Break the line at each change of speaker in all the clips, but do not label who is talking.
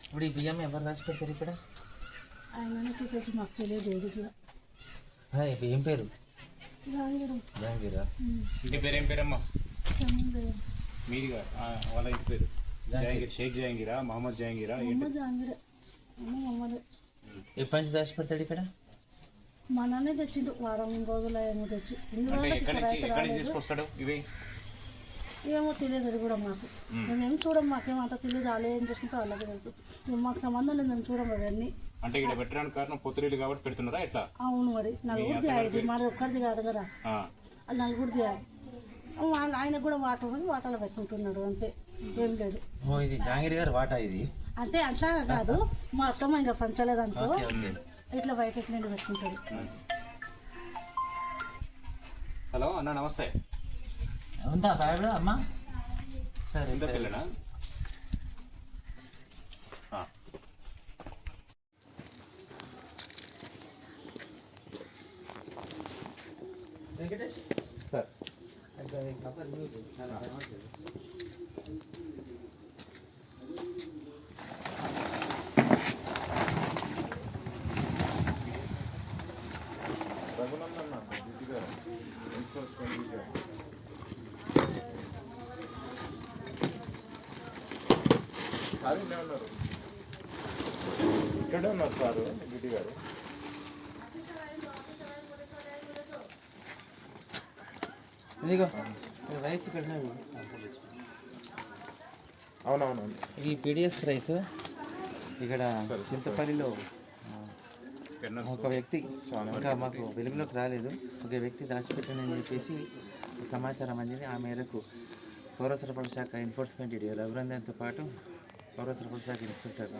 ఇప్పుడు ఈ బియ్యం ఎవరు రాసి పెడతారు ఇక్కడ?
ఆయనకి తెచ్చి మాకు తెలియదు.
ఏం పేరు? జహాంగీరా.
ఇంటి పేరు ఏం పేరమ్మా మీదిగా? వాళ్ళ ఇంటి పేరు జహాంగీర్, షేక్ జహాంగీరా, మహమ్మద్ జహాంగీరా?
ఎప్పటి నుంచి దాచి పెడతాడు ఇక్కడ?
మా నాన్న తెచ్చిండు, వారం రోజులు ఏమో తెచ్చి.
ఎక్కడి నుంచి తీసుకొస్తాడు ఇవి?
ఏమో తెలియదు, అది కూడా మాకు. మేమేం చూడం, మాకేమంత తెలియదు. వాళ్ళు ఏం చేసుకుంటే వాళ్ళకి తెలుసు. మాకు సంబంధం లేదు, మేము చూడం అవన్నీ.
అంటే ఇక్కడ పెట్టడానికి కారణం పొత్తురీలు కాబట్టి పెడుతున్నారా ఎట్లా?
అవును, మరి నలుగురిది అయ్యింది, మరి ఒక్కరిది కాదు కదా, అది నలుగురిది. ఆయన కూడా వాటర్ ఉంది, వాటర్లో పెట్టుకుంటున్నాడు అంతే, ఏం లేదు.
ఇది జహాంగీర్ గారు వాటా ఇది?
అంటే అట్లా కాదు, మా అత్తమ్మ ఇంకా పంచలేదనుకో ఇట్లా బయటకు నేను పెట్టుకుంటాడు.
హలో అన్న, నమస్తే.
ఉందా బ్యాగ్ అమ్మా? సరే
పిల్లనా?
వెంకటేష్
సార్
రఘునందన్ దిద్ది గారు సార్ ఉన్నారు, ఇక్కడే ఉన్నారు సారు దిద్ది గారు.
ఇదిగో రైస్ ఇక్కడ.
అవునవునవును,
ఇది పీడిఎస్ రైస్. ఇక్కడ చింతపల్లిలో ఒక వ్యక్తి, ఇంకా మాకు వెలుగులోకి రాలేదు, ఒక వ్యక్తి దాచిపెట్టానని చెప్పేసి సమాచారం అందింది. ఆ మేరకు పౌర సరఫరా శాఖ ఎన్ఫోర్స్మెంట్ రఘునందన్తో పాటు పౌర సరఫరా శాఖ ఇన్స్పెక్టర్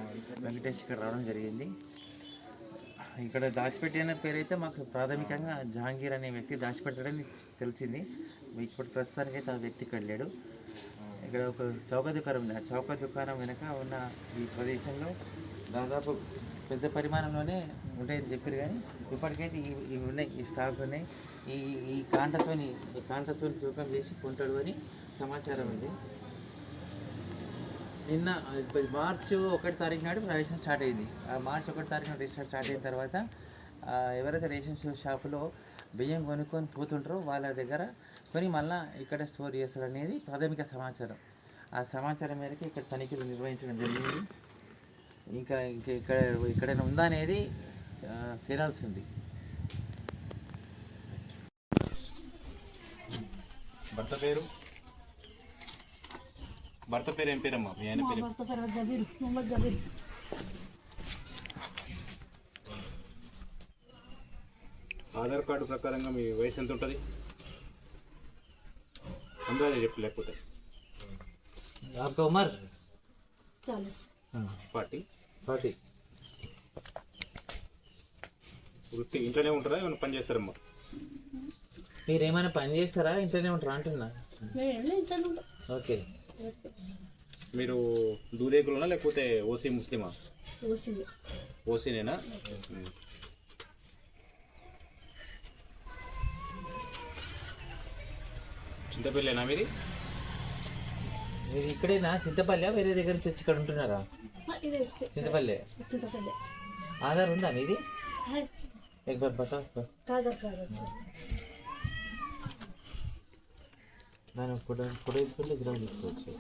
వెంకటేష్ ఇక్కడ రావడం జరిగింది. ఇక్కడ దాచిపెట్టిన పేరైతే మాకు ప్రాథమికంగా జహాంగీర్ అనే వ్యక్తి దాచిపెట్టాడని తెలిసింది. ఇప్పుడు ప్రస్తుతానికి అయితే ఆ వ్యక్తి ఇక్కడ లేడు. ఇక్కడ ఒక చౌక దుకాణం ఉంది. ఆ చౌక దుకాణం వెనక ఉన్న ఈ ప్రదేశంలో దాదాపు పెద్ద పరిమాణంలోనే ఉంటాయని చెప్పారు, కానీ ఇప్పటికైతే ఇవి ఉన్నాయి, ఈ స్టాక్ ఉన్నాయి. ఈ కాంటతో తూకం చేసి కొంటాడు అని సమాచారం ఉంది. నిన్న మార్చి 1 తారీఖు నాడు రేషన్ స్టార్ట్ అయింది. ఆ మార్చి 1 తారీఖు నాడు రేషన్ స్టార్ట్ అయిన తర్వాత ఎవరైతే రేషన్ షాపులో బియ్యం కొనుక్కొని పోతుంటారో వాళ్ళ దగ్గర కొని మళ్ళీ ఇక్కడ స్టోర్ చేస్తారు అనేది ప్రాథమిక సమాచారం. ఆ సమాచారం మేరకు ఇక్కడ తనిఖీలు నిర్వహించడం జరిగింది. ఇంకా ఇక్కడైనా ఉందా అనేది తేలాల్సి ఉంది.
భర్త పేరు ఏం పేరమ్మా? మీ ఆయన పేరు? ఆధార్ కార్డు ప్రకారంగా మీ వయసు ఎంత ఉంటుంది? అందాజే చెప్పు, లేకపోతే 40. వృత్తి ఇంట్లోనే ఉంటారా, ఏమైనా పని చేస్తారమ్మా?
మీరు ఏమైనా పని చేస్తారా, ఇంట్లోనే ఉంటారా అంటున్నా? ఓకే.
మీరు దూరేకులనా లేకపోతే ఓసీ ముస్లిమా? ఓసీనేనా? చింతపల్లినా మీది?
మీరు ఇక్కడేనా? చింతపల్లి వేరే దగ్గర నుంచి వచ్చి ఇక్కడ ఉంటున్నారా? చింతపల్లి. ఆధార్ ఉందా మీది? దాని ఫోటో తీసుకుంటే గ్రౌండ్ తీసుకోవచ్చు.